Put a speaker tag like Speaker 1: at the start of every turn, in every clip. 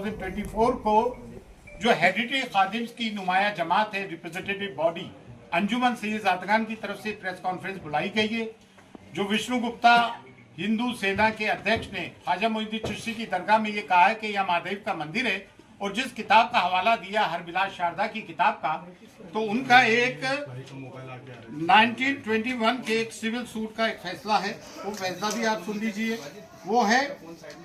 Speaker 1: 2024 को जो हेरिटेज खादिम्स की नुमाया जमात है, रिप्रेजेंटेटिव बॉडी अंजुमन सैयद ज़ादगान की तरफ से प्रेस कॉन्फ्रेंस बुलाई गई है। जो विष्णु गुप्ता हिंदू सेना के अध्यक्ष ने ख्वाजा मोइनुद्दीन चिश्ती की दरगाह में ये कहा है कि यह महादेव का मंदिर है, और जिस किताब का हवाला दिया हरबिलास शारदा की किताब का, तो उनका एक 1921 के एक सिविल सूट का एक फैसला है, वो फैसला भी आप सुन लीजिए। वो है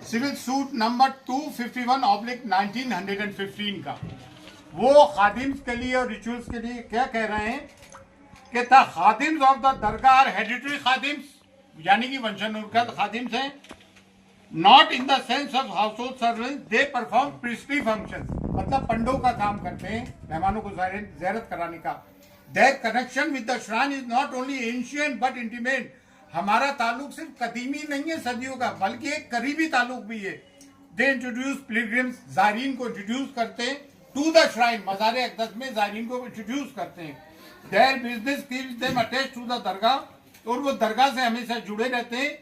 Speaker 1: सिविल सूट नंबर 251/1915 का। वो खादिम्स के लिए और रिचुअल्स के लिए क्या कह रहे हैं कि the khadims of the dargah heritage khadims, यानी कि वंशानुगत खादिम्स हैं, not in the sense of household servants, they perform priestly functions, मतलब पंडों का काम करते हैं, मेहमानों को ज़ियारत कराने का। There connection with the shrine is not only ancient but intimate, हमारा ताल्लुक सिर्फ कदीमी नहीं है सदियों का, बल्कि एक करीबी ताल्लुक भी है। दे इंट्रोड्यूस पिलग्रिम्स, ज़ायरीन को इंट्रोड्यूस करते हैं टू द श्राइन, मज़ार अक़दस में ज़ायरीन को इंट्रोड्यूस करते हैं। Their business keeps them attached to the dargah, और वो दरगाह से हमेशा जुड़े रहते हैं।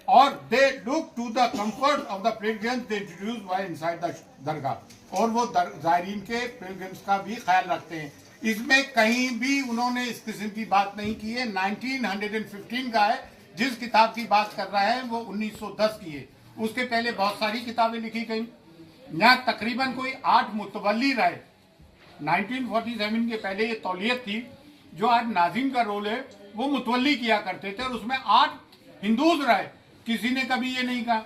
Speaker 1: और they look to the comfort of the pilgrims they introduce while inside the dargah, और वो ज़ायरीन के पिलग्रिम्स का भी ख्याल रखते हैं। इसमें कहीं भी उन्होंने इस किस्म की बात नहीं की है। 1915 का है, जिस किताब की बात कर रहा है वो 1910 की है। उसके पहले बहुत सारी किताबें लिखी गई। यहाँ तकरीबन कोई 8 मुतवल्ली रहे। 1947 के पहले ये तौलियत थी, जो आज नाज़िम का रोल है वो मुतवल्ली किया करते थे, और उसमें 8 हिंदूज रहे, किसी ने कभी ये नहीं कहा।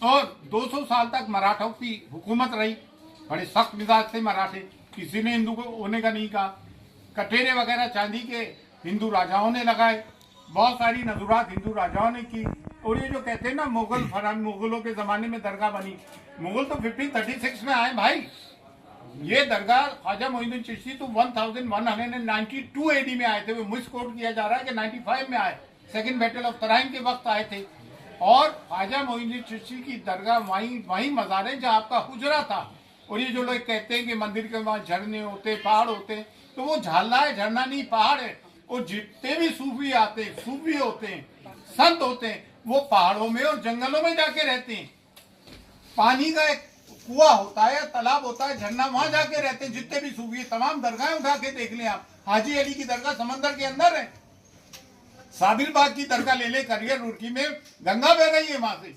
Speaker 1: और 200 साल तक मराठों की हुकूमत रही, बड़े सख्त मिजाज थे मराठे, किसी ने हिंदू को होने का नहीं कहा। कटेरे वगैरह चांदी के हिंदू राजाओं ने लगाए, बहुत सारी नजुरात हिंदू राजाओं ने की। और ये जो कहते हैं ना मुगलों के जमाने में दरगाह बनी, मुगल तो 1536 में आए भाई। ये दरगाह ख्वाजा मोइनुद्दीन चिश्ती तो 1192 AD में आए थे, वो मिसकोट किया जा रहा है कि 95 में आए, सेकंड बैटल ऑफ तराइन के वक्त आए थे। और ख्वाजा मोइनुद्दीन चिश्ती की दरगाह वहीं मज़ार है जहाँ आपका हुजरा था। और ये जो लोग कहते हैं कि मंदिर के वहाँ झरने होते, पहाड़ होते, तो वो झाला है, झरना नहीं पहाड़ है। और जितने भी सूफी आते हैं, सूफी होते हैं, संत होते हैं, वो पहाड़ों में और जंगलों में जाके रहते हैं। पानी का एक कुआं होता है, तालाब होता है, झरना, वहां जाके रहते हैं जितने भी सूफी। तमाम दरगाहें उठा के देख लें आप, हाजी अली की दरगाह समंदर के अंदर है, साबिर बाग की दरगाह ले ले, करियर रुड़की में गंगा बह रही है वहां से।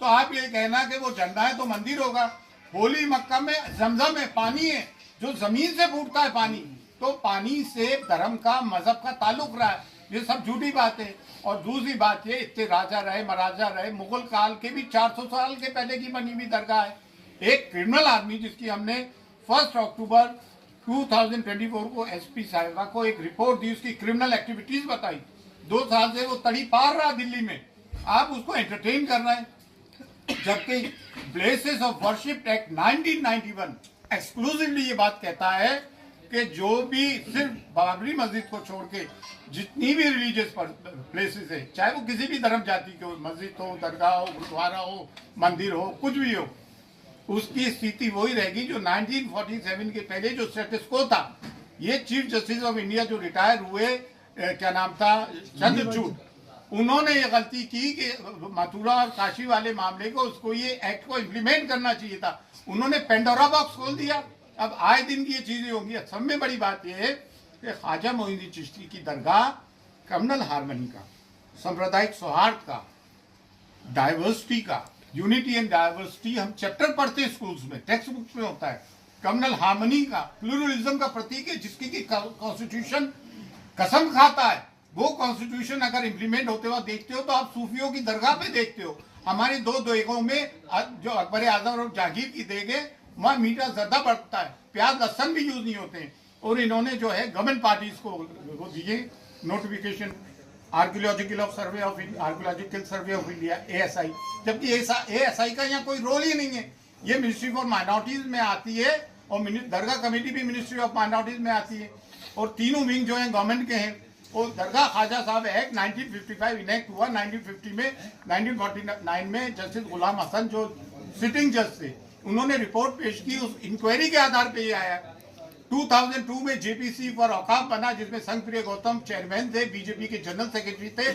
Speaker 1: तो आप ये कहना कि वो झरना है तो मंदिर होगा। होली मक्का में जमजम है, पानी है जो जमीन से फूटता है पानी, तो पानी से धर्म का, मजहब का ताल्लुक रहा है, ये सब झूठी बात है। और दूसरी बात ये, इतने राजा रहे, महाराजा रहे, मुगल काल के भी 400 साल के पहले की बनी हुई दरगाह है। एक क्रिमिनल आदमी जिसकी हमने 1 अक्टूबर 2024 को SP साहिबा को एक रिपोर्ट दी, उसकी क्रिमिनल एक्टिविटीज बताई, 2 साल से वो तड़ी पार रहा दिल्ली में, आप उसको एंटरटेन कर रहे हैं। जबकि places of worship act 1991 exclusively ये बात कहता है कि जो भी सिर्फ बाबरी मस्जिद को छोड़ के जितनी भी रिलीजियस प्लेसेस है, चाहे वो किसी भी धर्म जाति के हो, मस्जिद हो, दरगाह हो, गुरुद्वारा हो, मंदिर हो, कुछ भी हो, उसकी स्थिति वही रहेगी जो 1947 के पहले जो स्टेटस को था। ये चीफ जस्टिस ऑफ इंडिया जो रिटायर हुए, क्या नाम था, चंद्रचूड़, उन्होंने ये गलती की कि मथुरा और काशी वाले मामले को, उसको ये एक्ट को इम्प्लीमेंट करना चाहिए था। उन्होंने पेंडोरा बॉक्स खोल दिया। अब आए दिन की ये चीजें होंगी। सब में बड़ी बात यह है कि ख्वाजा मोइनुद्दीन चिश्ती की दरगाह कम्युनल हार्मनी का, सांप्रदायिक सौहार्द का, डाइवर्सिटी का, यूनिटी एंड डाइवर्सिटी हम चैप्टर पढ़ते हैं स्कूल्स में, टेक्स्ट बुक्स में होता है। कम्युनल हार्मनी का, प्लूरलिज्म का प्रतीक है, जिसकी की कॉन्स्टिट्यूशन कसम खाता है। वो कॉन्स्टिट्यूशन अगर इम्प्लीमेंट होते हुआ देखते हो तो आप सूफियों की दरगाह पे देखते हो। हमारी 2 देगों में जो अकबर आजम और जहांगीर की देग है, वहाँ मीठा ज्यादा बढ़ता है, प्याज लहसन भी यूज नहीं होते हैं। और इन्होंने जो है गवर्नमेंट पार्टीज को दिए notification, archaeological survey of India ASI, जबकि ASI का यहाँ कोई रोल ही नहीं है। ये मिनिस्ट्री फॉर माइनॉरिटीज में आती है, और दरगाह कमेटी भी मिनिस्ट्री ऑफ माइनॉरिटीज में आती है। और तीनों विंग जो है गवर्नमेंट के हैं। और दरगाह ख्वाजा साहब एक्ट 1955 इनेक्ट हुआ 1950 में। 1949 में जस्टिस गुलाम हसन जो सिटिंग जज थे, उन्होंने रिपोर्ट पेश की, उस इंक्वायरी के आधार पे ये आया। 2002 में JPC फॉर औकाफ बना, जिसमें संघप्रिय गौतम चेयरमैन थे, बीजेपी के जनरल सेक्रेटरी थे,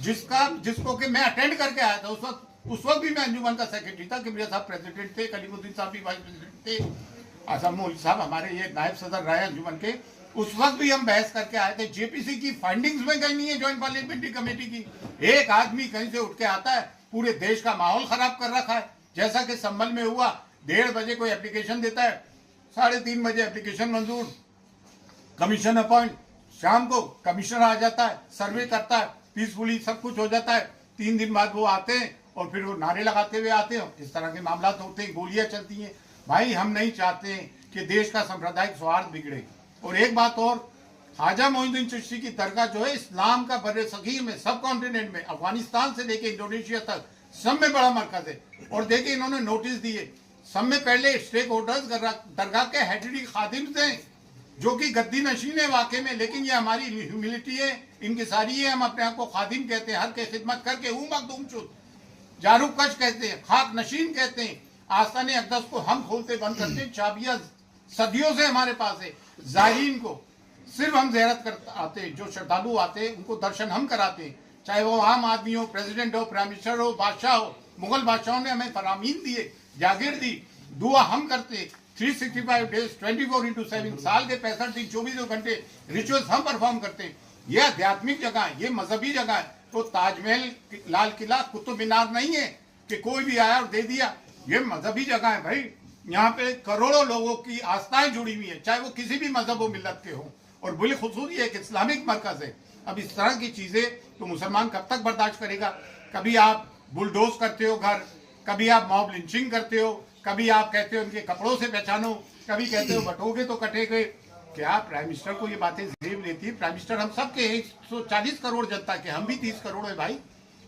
Speaker 1: जिसको कि मैं अटेंड करके आया था। उस वक्त उस वक्त भी मैं अंजुमन का सेक्रेटरी था, कि मेरे साहब प्रेसिडेंट थे, कलीमुद्दीन साहब भी वाइस प्रेसिडेंट थे, आसम मौलवी साहब हमारे ये नायब सदर रहे अंजुमन के। उस वक्त भी हम बहस करके आए थे। जेपीसी की फाइंडिंग्स में कहीं नहीं है, ज्वाइंट पार्लियामेंट्री कमेटी की। एक आदमी कहीं से उठ के आता है, पूरे देश का माहौल खराब कर रखा है। जैसा कि संभल में हुआ, 1:30 बजे कोई एप्लीकेशन देता है, 3:30 बजे एप्लीकेशन मंजूर, कमीशन अपॉइंट, शाम को कमिश्नर आ जाता है, सर्वे करता है, पीसफुली सब कुछ हो जाता है। 3 दिन बाद वो आते हैं और फिर वो नारे लगाते हुए आते हैं। इस तरह के मामला होते हैं, गोलियां चलती हैं। भाई हम नहीं चाहते कि देश का सांप्रदायिक सौहार्द बिगड़े। और एक बात और, ख्वाजा मोइनुद्दीन चिश्ती की दरगाह जो है, इस्लाम का बर्रे सगीर में, सब कॉन्टिनेंट में, अफगानिस्तान से लेके इंडोनेशिया तक सब में बड़ा मरकज है। और देखिए इन्होंने नोटिस दिए, सब में पहले स्टेक होल्डर्स दरगाह के हेडरी खादिम्स हैं, जो कि गद्दी नशीन है वाकई में, लेकिन ये हमारी ह्यूमिलिटी है, इनकी सारी है। हम अपने आप को खादिम कहते हैं, हर के खिदमत करके हूँ मखदूम शुद, जारू कश कहते हैं, खाक नशीन कहते हैं। आस्ताने अक़दस को हम खोलते बंद करते हैं, चाबियां सदियों से हमारे पास है। ज़ायरीन को सिर्फ हम ज़ियारत कर आते हैं, जो श्रद्धालु आते हैं उनको दर्शन हम कराते हैं, चाहे वो आम आदमी हो, प्रेसिडेंट हो, प्राइम मिनिस्टर हो, बादशाह हो। मुगल बादशाहों ने हमें फरामीन दिए, जागीर दी, दुआ हम करते। 365 डेज 24/7 साल के 65 दिन 24 घंटे रिचुअल्स हम परफॉर्म करते हैं। ये आध्यात्मिक जगह है, ये मजहबी जगह है। तो ताजमहल, लाल किला, कुतुब मीनार नहीं है कि कोई भी आया और दे दिया। ये मजहबी जगह है भाई, यहाँ पे करोड़ों लोगों की आस्थाएं जुड़ी हुई है, चाहे वो किसी भी मजहब व मिल्लत के हो, और बिलखुसूस ये एक इस्लामिक मरकज है। अब इस तरह की चीजें तो मुसलमान कब तक बर्दाश्त करेगा? कभी आप बुलडोज करते हो घर, कभी आप मॉब लिंचिंग करते हो, कभी आप कहते हो उनके कपड़ों से पहचानो, कभी कहते हो बटोगे तो कटेगे। क्या प्राइम मिनिस्टर को ये बातें जेब लेती है? प्राइम मिनिस्टर हम सब के 140 करोड़ जनता के, हम भी 30 करोड़ है भाई।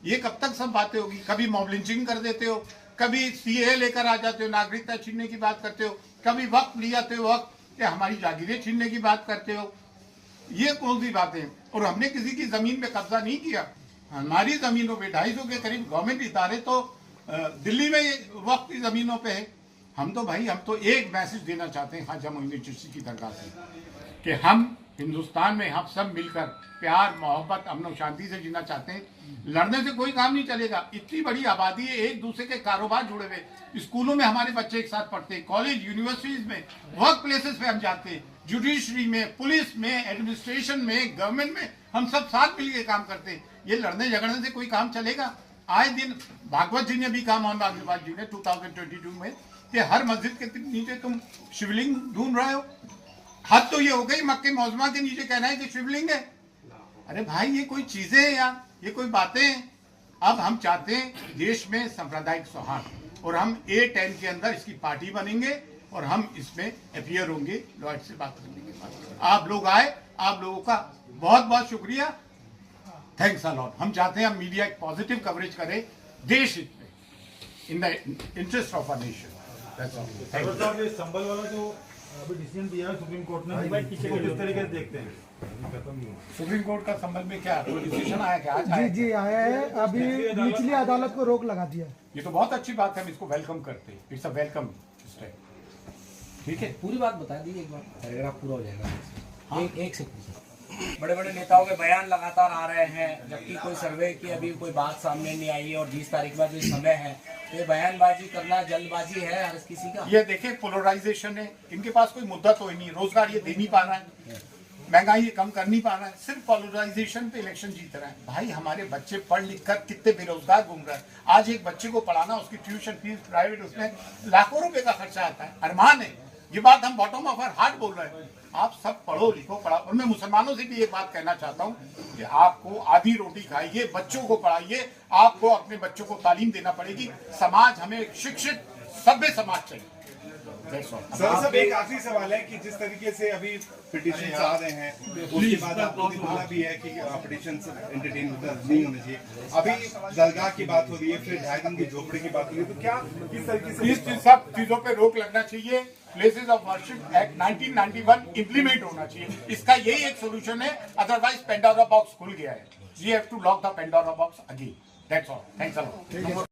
Speaker 1: ये कब तक सब बातें होगी? कभी मॉब लिंचिंग कर देते हो, कभी सीए लेकर आ जाते हो, नागरिकता छीनने की बात करते हो, कभी वक्त ले जाते हो, वक्त कि हमारी जागीरें छीनने की बात करते हो। ये कौन सी बातें? और हमने किसी की जमीन पे कब्जा नहीं किया। हमारी जमीनों पे 250 के करीब गवर्नमेंट इदारे तो दिल्ली में वक्त की जमीनों पे है। हम तो एक मैसेज देना चाहते हैं ख्वाजा मोइनुद्दीन चिश्ती की दरगाह से, कि हम हिंदुस्तान में हम सब मिलकर प्यार, मोहब्बत, अमन और शांति से जीना चाहते हैं। लड़ने से कोई काम नहीं चलेगा। इतनी बड़ी आबादी है, एक दूसरे के कारोबार जुड़े हुए। स्कूलों में हमारे बच्चे एक साथ पढ़ते हैं, कॉलेज, यूनिवर्सिटीज में, वर्क प्लेसेस पे हम जाते हैं, जुडिशरी में, पुलिस में, एडमिनिस्ट्रेशन में, गवर्नमेंट में, हम सब साथ मिलकर काम करते हैं। ये लड़ने झगड़ने से कोई काम चलेगा? आए दिन भागवत जी ने भी कहा, मोहन भागवत जी ने 2022 में, कि हर मस्जिद के नीचे तुम शिवलिंग ढूंढ रहे हो। हद तो ये हो गई, मक्के मौजमा के नीचे कहना है कि शिवलिंग है। अरे भाई ये कोई चीजें हैं यार, ये कोई बातें हैं? अब हम चाहते हैं देश में सांप्रदायिक सौहार्द, और हम A10 के अंदर इसकी पार्टी बनेंगे और हम इसमें अपियर होंगे। लॉर्ड से बात करने के बाद आप लोग आए, आप लोगों का बहुत बहुत शुक्रिया, थैंक्स अ लॉट। हम चाहते हैं हम मीडिया एक पॉजिटिव कवरेज करे देश हित में, in the interest of a nation.
Speaker 2: Sambhal वाला जो अभी डिसीजन दिया है सुप्रीम कोर्ट ने, किस तरीके से देखते हैं?
Speaker 1: सुप्रीम कोर्ट का संबंध में क्या कोई डिसीजन आया क्या?
Speaker 3: जी जी आया है, अभी निचली अदालत को रोक लगा दिया।
Speaker 1: ये तो बहुत अच्छी बात है, हम इसको वेलकम करते हैं। It's a welcome step. ठीक है,
Speaker 4: पूरी बात बता दी एक बार, पैराग्राफ पूरा हो जाएगा।
Speaker 1: हाँ?
Speaker 4: एक से बड़े बड़े नेताओं के बयान लगातार आ रहे हैं, जबकि कोई सर्वे की अभी कोई बात सामने नहीं आई है, और 20 तारीख बाद जो समय है, तो ये बयानबाजी करना जल्दबाजी है हर किसी का।
Speaker 1: ये देखें पोलराइजेशन है, इनके पास कोई मुद्दा तो ही नहीं, रोजगार ये दे नहीं पा रहा है, महंगाई ये कम कर नहीं पा रहा है, सिर्फ पोलराइजेशन पे इलेक्शन जीत रहा है। भाई हमारे बच्चे पढ़ लिख कर कितने बेरोजगार घूम रहे हैं। आज एक बच्चे को पढ़ाना, उसकी ट्यूशन फीस प्राइवेट, उसमें लाखों रुपए का खर्चा आता है। अरमान है, ये बात हम बॉटम ऑफ आवर हार्ट बोल रहे हैं। आप सब पढ़ो लिखो, पढ़ाओ। और मैं मुसलमानों से भी एक बात कहना चाहता हूँ कि आपको आधी रोटी खाइए, बच्चों को पढ़ाइए, आपको अपने बच्चों को तालीम देना पड़ेगी। समाज हमें शिक्षित सभ्य समाज चाहिए।
Speaker 5: सर एक आखिरी सवाल है कि जिस तरीके से अभी पिटीशन आ रहे हैं, उसके बाद आपने बोला भी है कि पिटीशन एंटरटेन नहीं होने चाहिए। अभी दरगाह की बात हो रही है, फिर 2.5 दिन की झोपड़ी की बात हो रही है, तो क्या किस तरीके से
Speaker 1: इस सब चीजों पे रोक लगना चाहिए। Places of worship act 1991 implement होना चाहिए। इसका यही एक सोल्यूशन है, अदरवाइज पेंडोरा बॉक्स खुल गया है। We have to lock the Pandora box again. That's all. Thanks a lot.